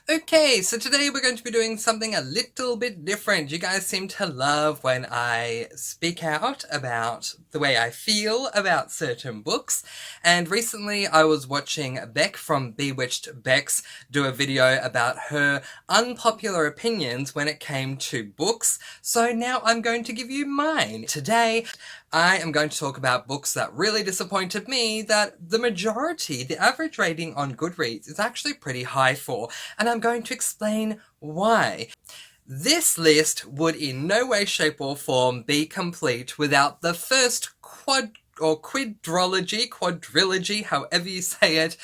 Okay, so today we're going to be doing something a little bit different. You guys seem to love when I speak out about the way I feel about certain books. And recently I was watching Beck from Bewitched Bex do a video about her unpopular opinions when it came to books. So now I'm going to give you mine. Today I am going to talk about books that really disappointed me that the average rating on Goodreads is actually pretty high for, and I'm going to explain why. This list would in no way, shape or form be complete without the first quadrilogy, however you say it,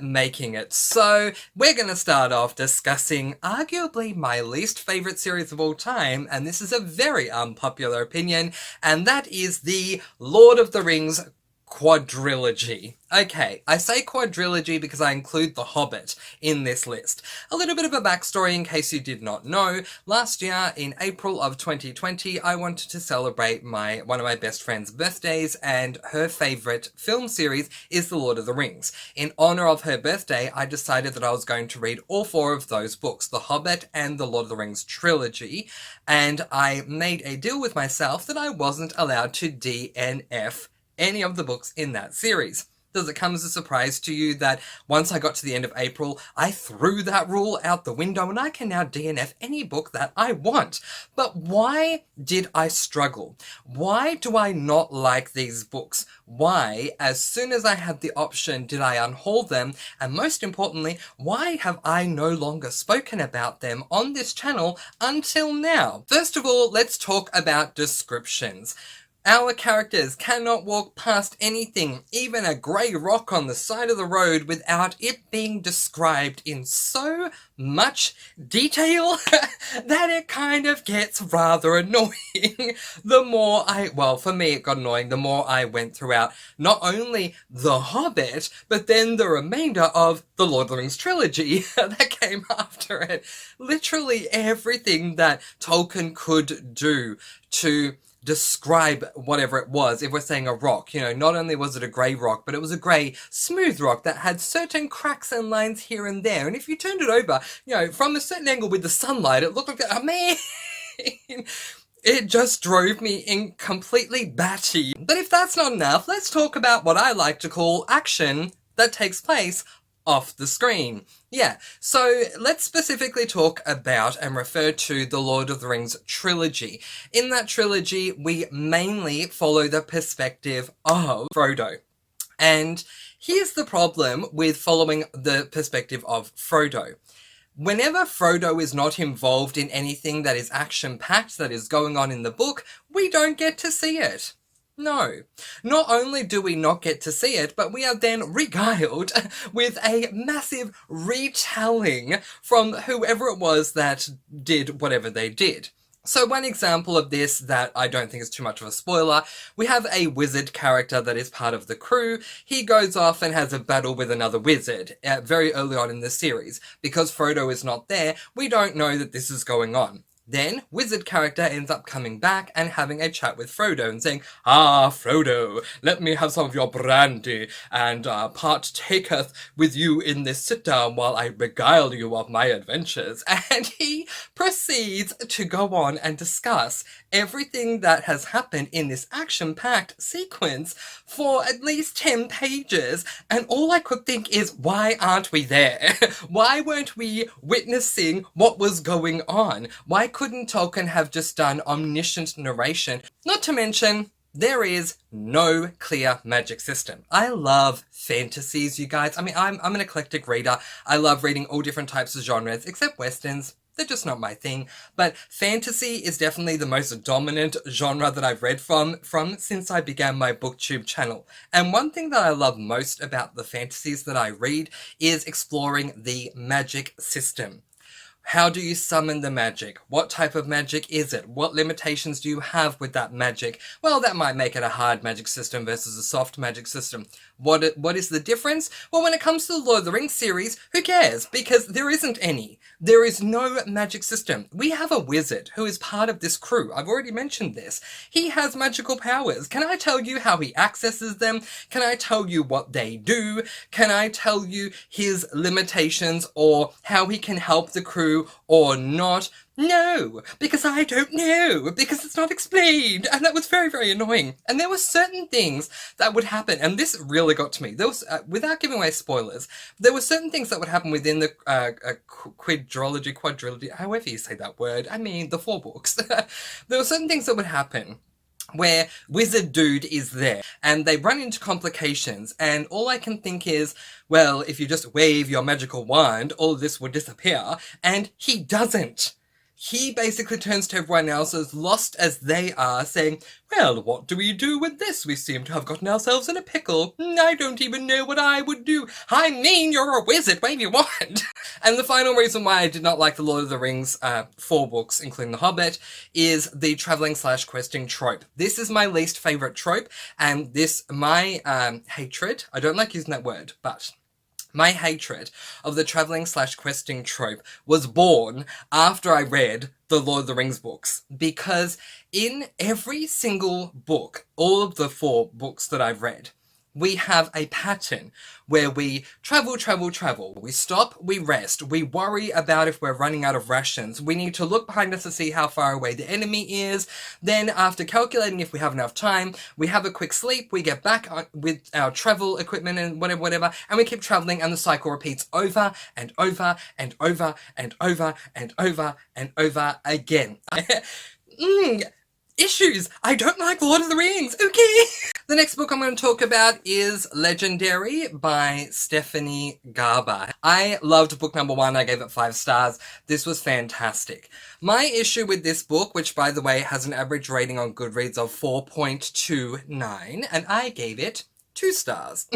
making it. So we're going to start off discussing arguably my least favourite series of all time, and this is a very unpopular opinion, and that is the Lord of the Rings quadrilogy. Okay, I say quadrilogy because I include The Hobbit in this list. A little bit of a backstory in case you did not know. Last year, in April of 2020, I wanted to celebrate one of my best friend's birthdays, and her favourite film series is The Lord of the Rings. In honour of her birthday, I decided that I was going to read all four of those books, The Hobbit and The Lord of the Rings trilogy, and I made a deal with myself that I wasn't allowed to DNF any of the books in that series. Does it come as a surprise to you that once I got to the end of April, I threw that rule out the window and I can now DNF any book that I want? But why did I struggle? Why do I not like these books? Why, as soon as I had the option, did I unhaul them? And most importantly, why have I no longer spoken about them on this channel until now? First of all, let's talk about descriptions. Our characters cannot walk past anything, even a grey rock on the side of the road, without it being described in so much detail that it kind of gets rather annoying. For me it got annoying the more I went throughout not only The Hobbit, but then the remainder of the Lord of the Rings trilogy that came after it. Literally everything that Tolkien could do to describe whatever it was. If we're saying a rock, not only was it a grey rock, but it was a grey smooth rock that had certain cracks and lines here and there, and if you turned it over, from a certain angle with the sunlight, it looked like that. Oh man! It just drove me in completely batty. But if that's not enough, let's talk about what I like to call action that takes place off the screen. Yeah, so let's specifically talk about and refer to the Lord of the Rings trilogy. In that trilogy, we mainly follow the perspective of Frodo. And here's the problem with following the perspective of Frodo. Whenever Frodo is not involved in anything that is action-packed, that is going on in the book, we don't get to see it. No. Not only do we not get to see it, but we are then regaled with a massive retelling from whoever it was that did whatever they did. So one example of this that I don't think is too much of a spoiler, we have a wizard character that is part of the crew. He goes off and has a battle with another wizard very early on in the series. Because Frodo is not there, we don't know that this is going on. Then, wizard character ends up coming back and having a chat with Frodo and saying, "Ah, Frodo, let me have some of your brandy, and partaketh with you in this sit-down while I regale you of my adventures." And he proceeds to go on and discuss everything that has happened in this action-packed sequence for at least 10 pages, and all I could think is, why aren't we there? Why weren't we witnessing what was going on? Why couldn't Tolkien have just done omniscient narration? Not to mention, there is no clear magic system. I love fantasies, you guys. I mean, I'm an eclectic reader. I love reading all different types of genres, except westerns. They're just not my thing. But fantasy is definitely the most dominant genre that I've read from since I began my booktube channel. And one thing that I love most about the fantasies that I read is exploring the magic system. How do you summon the magic? What type of magic is it? What limitations do you have with that magic? Well, that might make it a hard magic system versus a soft magic system. What is the difference? Well, when it comes to the Lord of the Rings series, who cares? Because there isn't any. There is no magic system. We have a wizard who is part of this crew. I've already mentioned this. He has magical powers. Can I tell you how he accesses them? Can I tell you what they do? Can I tell you his limitations or how he can help the crew or not? No, because I don't know, because it's not explained, and that was very, very annoying. And there were certain things that would happen, and this really got to me. There was, without giving away spoilers, there were certain things that would happen within the quadrilogy, however you say that word, I mean, the 4 books. There were certain things that would happen where Wizard Dude is there, and they run into complications, and all I can think is, well, if you just wave your magical wand, all of this would disappear, and he doesn't. He basically turns to everyone else as lost as they are, saying, well, what do we do with this? We seem to have gotten ourselves in a pickle. I don't even know what I would do. I mean, you're a wizard, wave your wand. And the final reason why I did not like the Lord of the Rings 4 books, including The Hobbit, is the travelling/questing trope. This is my least favourite trope, and my hatred, I don't like using that word, but my hatred of the travelling/questing trope was born after I read the Lord of the Rings books, because in every single book, all of the 4 books that I've read, we have a pattern where we travel. We stop, we rest, we worry about if we're running out of rations, we need to look behind us to see how far away the enemy is, then after calculating if we have enough time, we have a quick sleep, we get back with our travel equipment and whatever, and we keep traveling, and the cycle repeats over and over and over and over and over and over again. Issues! I don't like Lord of the Rings, okay? The next book I'm going to talk about is Legendary by Stephanie Garber. I loved book number 1, I gave it 5 stars. This was fantastic. My issue with this book, which by the way has an average rating on Goodreads of 4.29, and I gave it 2 stars,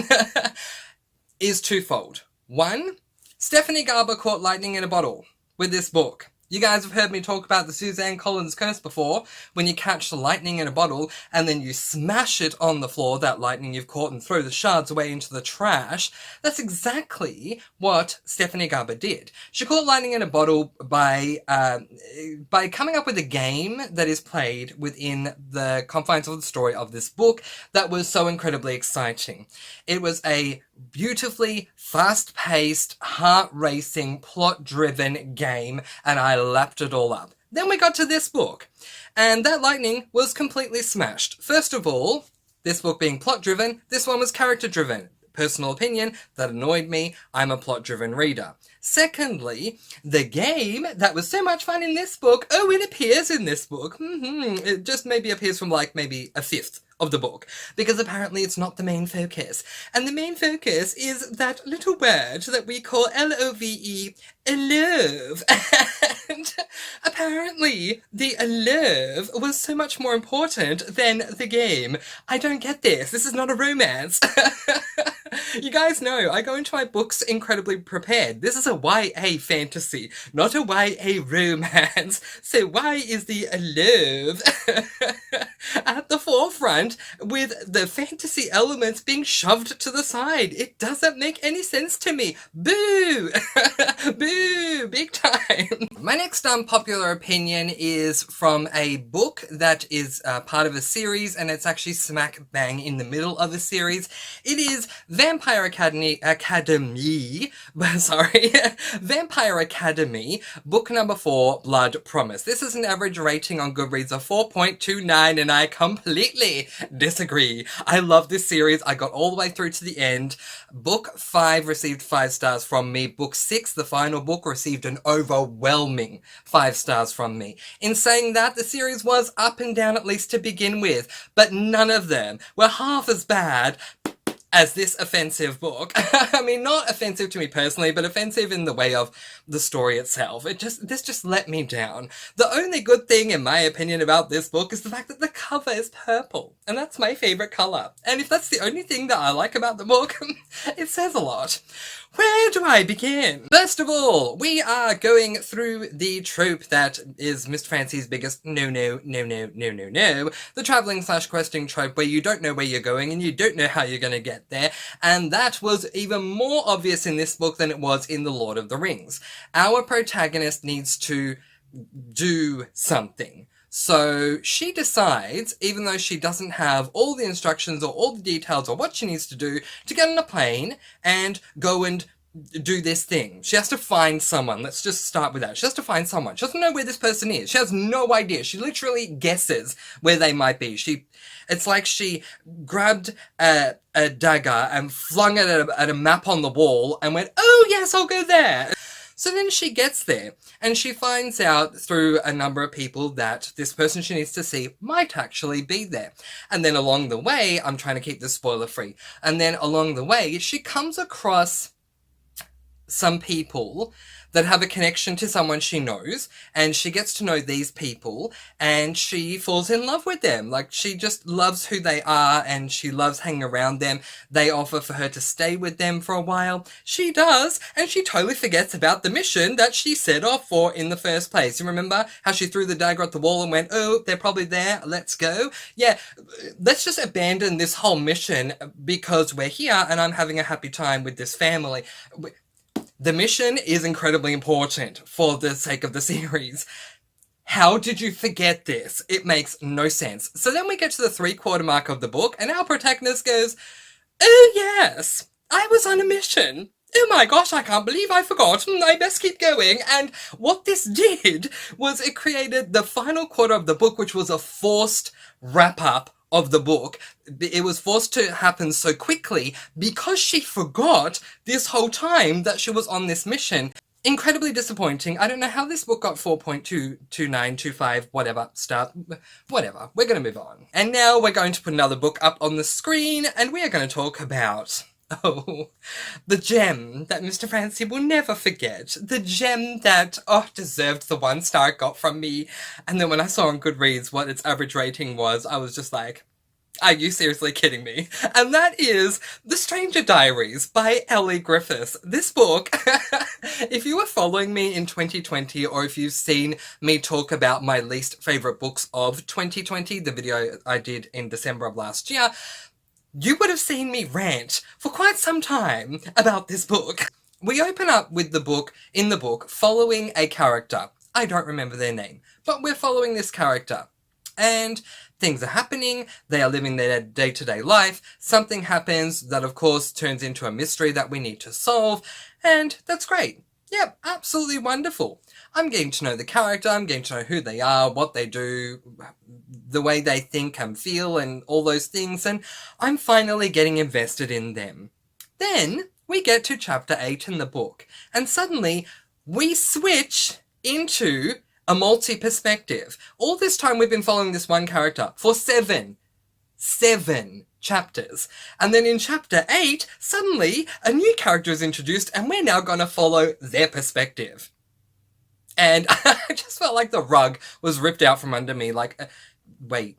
is twofold. 1, Stephanie Garber caught lightning in a bottle with this book. You guys have heard me talk about the Suzanne Collins curse before, when you catch the lightning in a bottle and then you smash it on the floor, that lightning you've caught, and throw the shards away into the trash. That's exactly what Stephanie Garber did. She caught lightning in a bottle by coming up with a game that is played within the confines of the story of this book that was so incredibly exciting. It was a beautifully fast-paced, heart-racing, plot-driven game, and I lapped it all up. Then we got to this book, and that lightning was completely smashed. First of all, this book being plot-driven, this one was character-driven. Personal opinion, that annoyed me. I'm a plot-driven reader. Secondly, the game that was so much fun in this book, oh, it appears in this book. It just maybe appears from like maybe a 5th of the book, because apparently it's not the main focus. And the main focus is that little word that we call L-O-V-E, love. And apparently the love was so much more important than the game. I don't get this. This is not a romance. You guys know, I go into my books incredibly prepared. This is a YA fantasy, not a YA romance. So why is the love at the forefront with the fantasy elements being shoved to the side? It doesn't make any sense to me. Boo! Boo! Big time! My next unpopular opinion is from a book that is part of a series, and it's actually smack bang in the middle of a series. It is Vampire Academy, Vampire Academy, book number 4, Blood Promise. This is an average rating on Goodreads of 4.29, and I completely disagree. I love this series. I got all the way through to the end. Book 5 received 5 stars from me. Book 6, the final book, received an overwhelming 5 stars from me. In saying that, the series was up and down, at least to begin with, but none of them were half as bad as this offensive book. I mean, not offensive to me personally, but offensive in the way of the story itself. This just let me down. The only good thing, in my opinion, about this book is the fact that the cover is purple, and that's my favourite colour. And if that's the only thing that I like about the book, it says a lot. Where do I begin? First of all, we are going through the trope that is Mr. Fancy's biggest no, the travelling/questing trope where you don't know where you're going and you don't know how you're going to get there, and that was even more obvious in this book than it was in The Lord of the Rings. Our protagonist needs to do something. So she decides, even though she doesn't have all the instructions or all the details or what she needs to do, to get on a plane and go and do this thing. She has to find someone. Let's just start with that. She has to find someone. She doesn't know where this person is. She has no idea. She literally guesses where they might be. It's like she grabbed a dagger and flung it at a map on the wall and went, oh yes, I'll go there. So then she gets there, and she finds out through a number of people that this person she needs to see might actually be there. And then along the way, I'm trying to keep this spoiler free, and then along the way, she comes across some people that have a connection to someone she knows, and she gets to know these people, and she falls in love with them. Like, she just loves who they are, and she loves hanging around them. They offer for her to stay with them for a while. She does, and she totally forgets about the mission that she set off for in the first place. You remember how she threw the dagger at the wall and went, oh, they're probably there, let's go? Yeah, let's just abandon this whole mission because we're here, and I'm having a happy time with this family. The mission is incredibly important for the sake of the series. How did you forget this? It makes no sense. So then we get to the 3/4 mark of the book, and our protagonist goes, oh yes, I was on a mission. Oh my gosh, I can't believe I forgot. I best keep going. And what this did was it created the final quarter of the book, which was a forced wrap-up of the book. It was forced to happen so quickly because she forgot this whole time that she was on this mission. Incredibly disappointing. I don't know how this book got 4.22925 whatever star. Whatever. We're going to move on. And now we're going to put another book up on the screen, and we are going to talk about, oh, the gem that Mr. Fancy will never forget. The gem that, deserved the 1 star it got from me. And then when I saw on Goodreads what its average rating was, I was just like, are you seriously kidding me? And that is The Stranger Diaries by Ellie Griffiths. This book, if you were following me in 2020, or if you've seen me talk about my least favourite books of 2020, the video I did in December of last year, you would have seen me rant for quite some time about this book. We open up with the book, following a character. I don't remember their name, but we're following this character. And things are happening, they are living their day-to-day life, something happens that of course turns into a mystery that we need to solve, and that's great. Yep, absolutely wonderful. I'm getting to know the character, I'm getting to know who they are, what they do, the way they think and feel and all those things, and I'm finally getting invested in them. Then we get to chapter 8 in the book, and suddenly we switch into a multi-perspective. All this time we've been following this one character for 7 chapters. And then in chapter 8, suddenly a new character is introduced and we're now going to follow their perspective. And I just felt like the rug was ripped out from under me. Like, wait.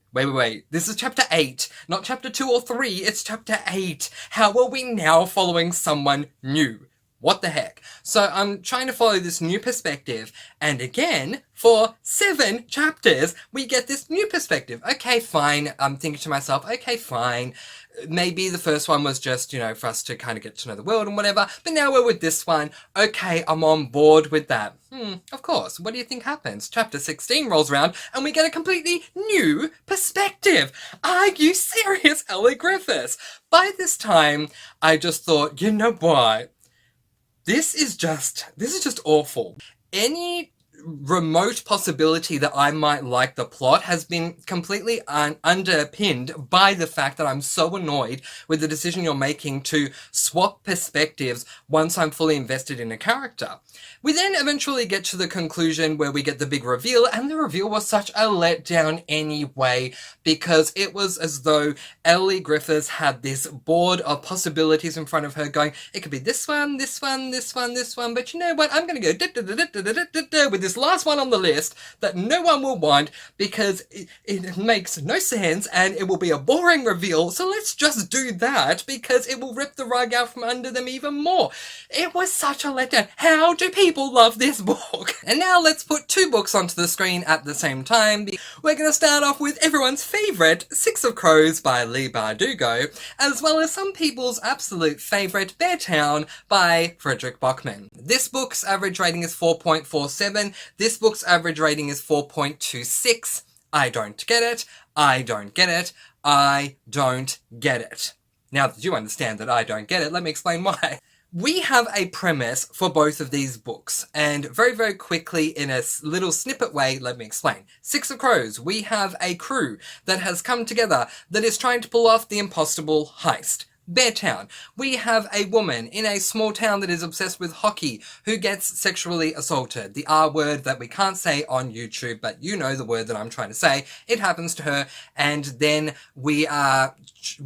This is chapter 8, not chapter 2 or 3. It's chapter 8. How are we now following someone new? What the heck? So I'm trying to follow this new perspective, and again, for 7 chapters, we get this new perspective. Okay, fine. I'm thinking to myself, okay, fine. Maybe the first one was just, for us to kind of get to know the world and whatever, but now we're with this one. Okay, I'm on board with that. Of course. What do you think happens? Chapter 16 rolls around, and we get a completely new perspective. Are you serious, Ellie Griffiths? By this time, I just thought, you know what? This is just awful. Any remote possibility that I might like the plot has been completely underpinned by the fact that I'm so annoyed with the decision you're making to swap perspectives once I'm fully invested in a character. We then eventually get to the conclusion where we get the big reveal, and the reveal was such a letdown anyway, because it was as though Ellie Griffiths had this board of possibilities in front of her going, it could be this one, this one, this one, this one, but you know what, I'm going to go with this last one on the list that no one will want because it makes no sense and it will be a boring reveal, so let's just do that because it will rip the rug out from under them even more. It was such a letdown. How do people love this book? And now let's put two books onto the screen at the same time. We're going to start off with everyone's favourite, Six of Crows by Leigh Bardugo, as well as some people's absolute favourite, Beartown by Frederick Bachman. This book's average rating is 4.47. This book's average rating is 4.26. I don't get it. I don't get it. I don't get it. Now that you understand that I don't get it, let me explain why. We have a premise for both of these books, and very, very quickly, in a little snippet way, let me explain. Six of Crows, we have a crew that has come together that is trying to pull off the impossible heist. Beartown, we have a woman in a small town that is obsessed with hockey who gets sexually assaulted. The R word that we can't say on YouTube, but you know the word that I'm trying to say. It happens to her, and then we are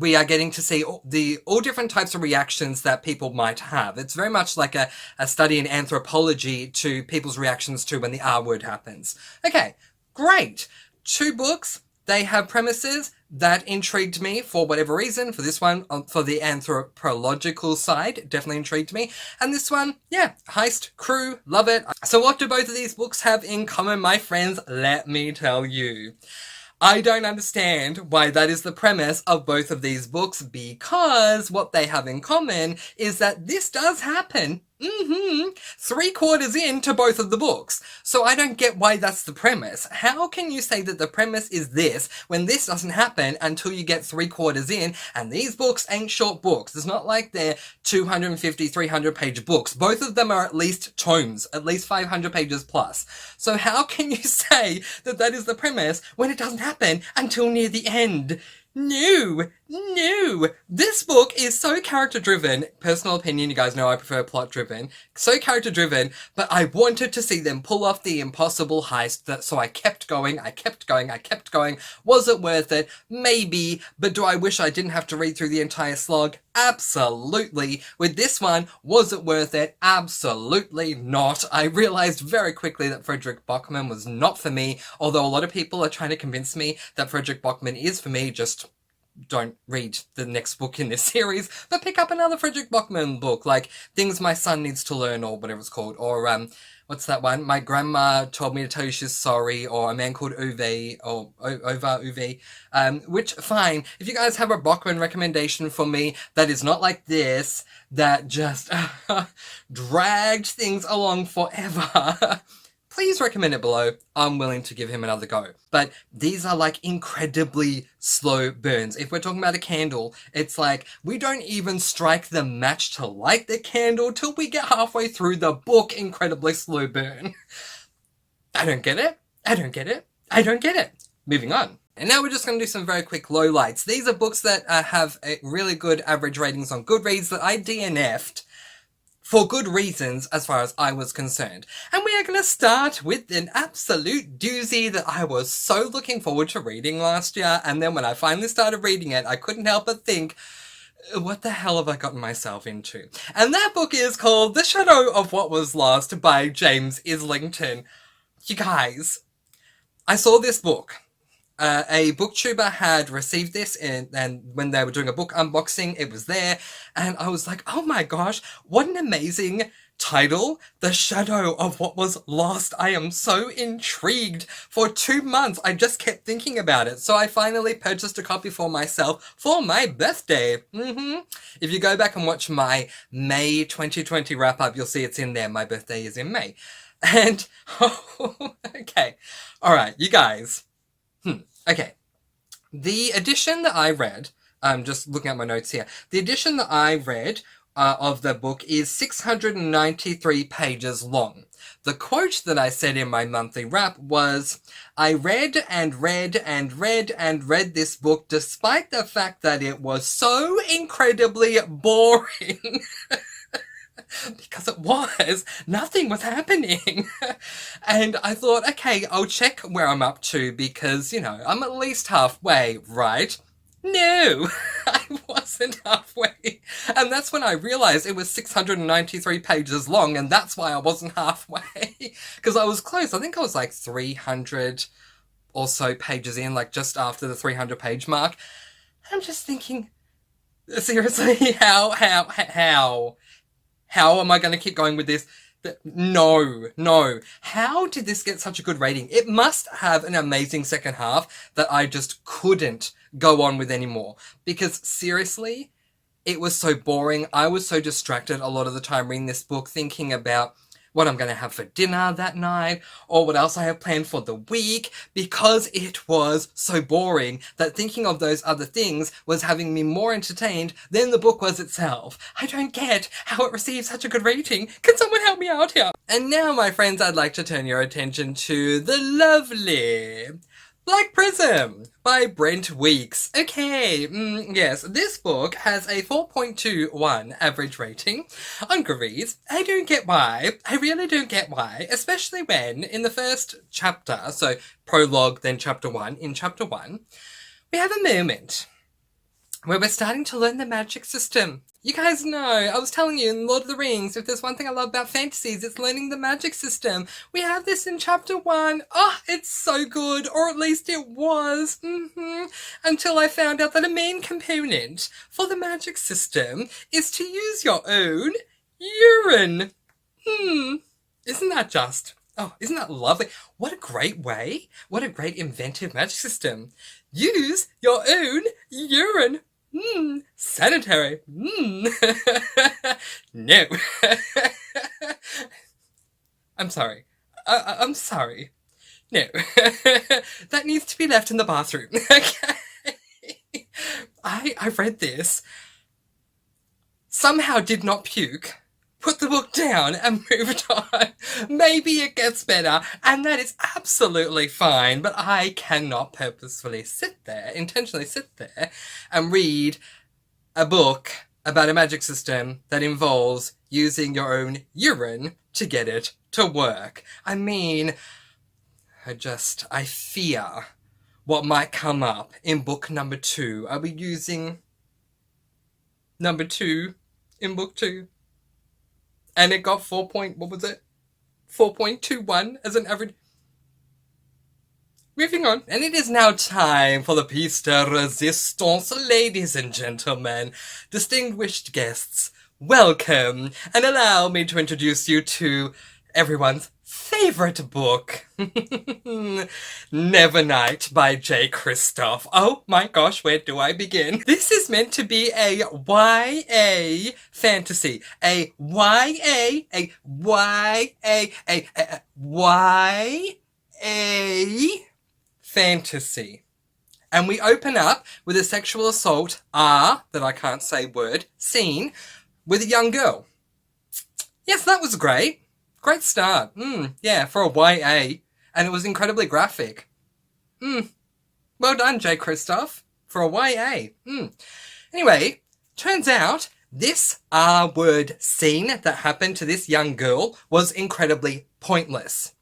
getting to see all different types of reactions that people might have. It's very much like a study in anthropology to people's reactions to when the R word happens. Okay, great. Two books. They have premises that intrigued me for whatever reason. For this one, for the anthropological side, definitely intrigued me. And this one, yeah, heist, crew, love it. So what do both of these books have in common, my friends? Let me tell you. I don't understand why that is the premise of both of these books, because what they have in common is that this does happen. 3/4 into both of the books. So I don't get why that's the premise. How can you say that the premise is this when this doesn't happen until you get 3/4 in? And these books ain't short books. It's not like they're 250, 300 page books. Both of them are at least tomes, at least 500 pages plus. So how can you say that that is the premise when it doesn't happen until near the end? No. This book is so character-driven. Personal opinion, you guys know I prefer plot-driven. So character-driven, but I wanted to see them pull off the impossible heist, so I kept going. Was it worth it? Maybe, but do I wish I didn't have to read through the entire slog? Absolutely. With this one, was it worth it? Absolutely not. I realized very quickly that Frederick Bachman was not for me, although a lot of people are trying to convince me that Frederick Bachman is for me. Just don't read the next book in this series, but pick up another Frederick Bachman book, like Things My Son Needs to Learn, or whatever it's called, or what's that one? My Grandma Told Me to Tell You She's Sorry, or A Man Called Uwe, or Over Uwe, which, fine. If you guys have a Bachman recommendation for me that is not like this, that just dragged things along forever, please recommend it below. I'm willing to give him another go. But these are like incredibly slow burns. If we're talking about a candle, it's like we don't even strike the match to light the candle till we get halfway through the book. Incredibly slow burn. I don't get it. Moving on. And now we're just going to do some very quick lowlights. These are books that have really good average ratings on Goodreads that I DNF'd. For good reasons, as far as I was concerned. And we are going to start with an absolute doozy that I was so looking forward to reading last year, and then when I finally started reading it, I couldn't help but think, what the hell have I gotten myself into? And that book is called The Shadow of What Was Lost by James Islington. You guys, I saw this book. A booktuber had received this, and when they were doing a book unboxing, it was there, and I was like, oh my gosh, what an amazing title, The Shadow of What Was Lost. I am so intrigued. For 2 months, I just kept thinking about it, so I finally purchased a copy for myself for my birthday. If you go back and watch my May 2020 wrap-up, you'll see it's in there. My birthday is in May. And, okay, alright, you guys. Okay, the edition that I read, just looking at my notes here, the edition that I read of the book is 693 pages long. The quote that I said in my monthly wrap was, I read this book despite the fact that it was so incredibly boring. Because it was. Nothing was happening. And I thought, okay, I'll check where I'm up to because, you know, I'm at least halfway, right? No, I wasn't halfway. And that's when I realised it was 693 pages long, and that's why I wasn't halfway. Because I was close. I think I was like 300 or so pages in, like just after the 300 page mark. I'm just thinking, seriously, how am I going to keep going with this? No. How did this get such a good rating? It must have an amazing second half that I just couldn't go on with anymore. Because seriously, it was so boring. I was so distracted a lot of the time reading this book, thinking about what I'm going to have for dinner that night, or what else I have planned for the week, because it was so boring that thinking of those other things was having me more entertained than the book was itself. I don't get how it received such a good rating. Can someone help me out here? And now, my friends, I'd like to turn your attention to the lovely Like Prism by Brent Weeks. Okay, yes, this book has a 4.21 average rating on Goodreads. I don't get why. I really don't get why, especially when in the first chapter, so prologue, then chapter 1, in chapter 1, we have a moment where we're starting to learn the magic system. You guys know, I was telling you in Lord of the Rings, if there's one thing I love about fantasies, it's learning the magic system. We have this in chapter 1. Oh, it's so good, or at least it was. Until I found out that a main component for the magic system is to use your own urine. Isn't that just... Oh, isn't that lovely? What a great way. What a great inventive magic system. Use your own urine. Sanitary. No. I'm sorry. I'm sorry. No. That needs to be left in the bathroom. Okay. I read this. Somehow did not puke. Put the book down and moved on. Maybe it gets better, and that is absolutely fine, but I cannot purposefully intentionally sit there, and read a book about a magic system that involves using your own urine to get it to work. I mean, I fear what might come up in book number 2. Are we using number 2 in book 2? And it got 4.21 as an average. Moving on. And it is now time for the piece de resistance, ladies and gentlemen. Distinguished guests, welcome, and allow me to introduce you to everyone's favourite book. Nevernight by J. Kristoff. Oh my gosh, where do I begin? This is meant to be a YA fantasy. A YA fantasy. And we open up with a sexual assault, that I can't say word, scene with a young girl. Yes, that was great. Great start. Yeah, for a YA. And it was incredibly graphic. Well done, J. Kristoff, for a YA. Anyway, turns out this R-word scene that happened to this young girl was incredibly pointless.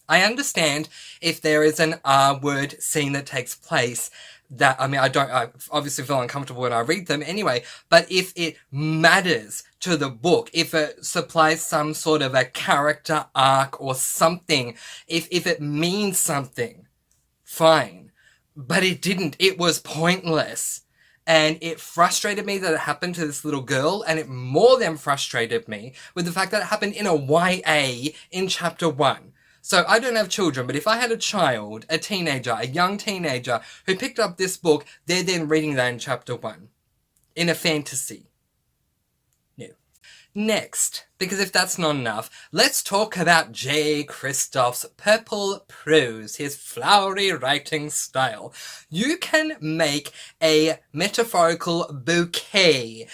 I understand if there is an R-word scene that takes place that, I obviously feel uncomfortable when I read them anyway, but if it matters to the book, if it supplies some sort of a character arc or something, if it means something, fine. But it didn't. It was pointless. And it frustrated me that it happened to this little girl, and it more than frustrated me with the fact that it happened in a YA in chapter 1. So I don't have children, but if I had a child, a teenager, a young teenager who picked up this book, they're then reading that in chapter 1. In a fantasy. No. Next, because if that's not enough, let's talk about J. Kristoff's purple prose, his flowery writing style. You can make a metaphorical bouquet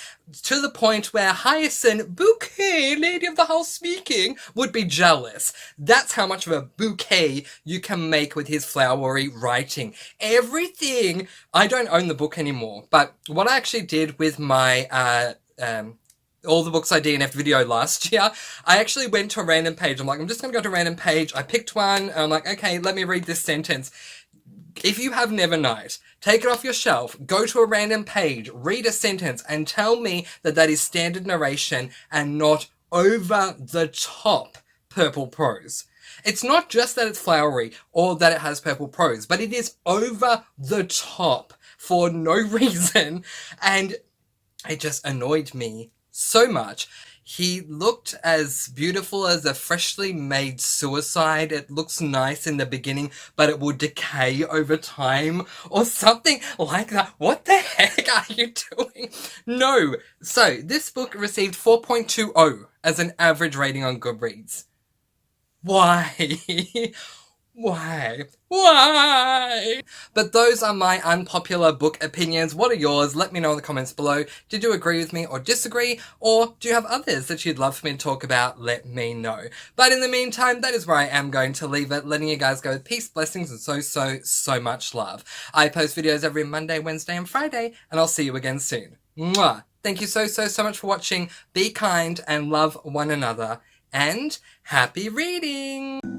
to the point where Hyacinth, bouquet, lady of the house speaking, would be jealous. That's how much of a bouquet you can make with his flowery writing. Everything, I don't own the book anymore, but what I actually did with my, all the books I DNF'd video last year, I actually went to a random page. I'm just going to go to a random page. I picked one, and I'm like, okay, let me read this sentence. If you have Nevernight, take it off your shelf, go to a random page, read a sentence, and tell me that that is standard narration and not over the top purple prose. It's not just that it's flowery or that it has purple prose, but it is over the top for no reason, and it just annoyed me so much. He looked as beautiful as a freshly made suicide. It looks nice in the beginning, but it will decay over time or something like that. What the heck are you doing? No. So, this book received 4.20 as an average rating on Goodreads. Why? Why? But those are my unpopular book opinions. What are yours? Let me know in the comments below. Did you agree with me or disagree? Or do you have others that you'd love for me to talk about? Let me know. But in the meantime, that is where I am going to leave it, letting you guys go with peace, blessings, and so much love. I post videos every Monday, Wednesday, and Friday, and I'll see you again soon. Mwah! Thank you so much for watching. Be kind and love one another. And happy reading!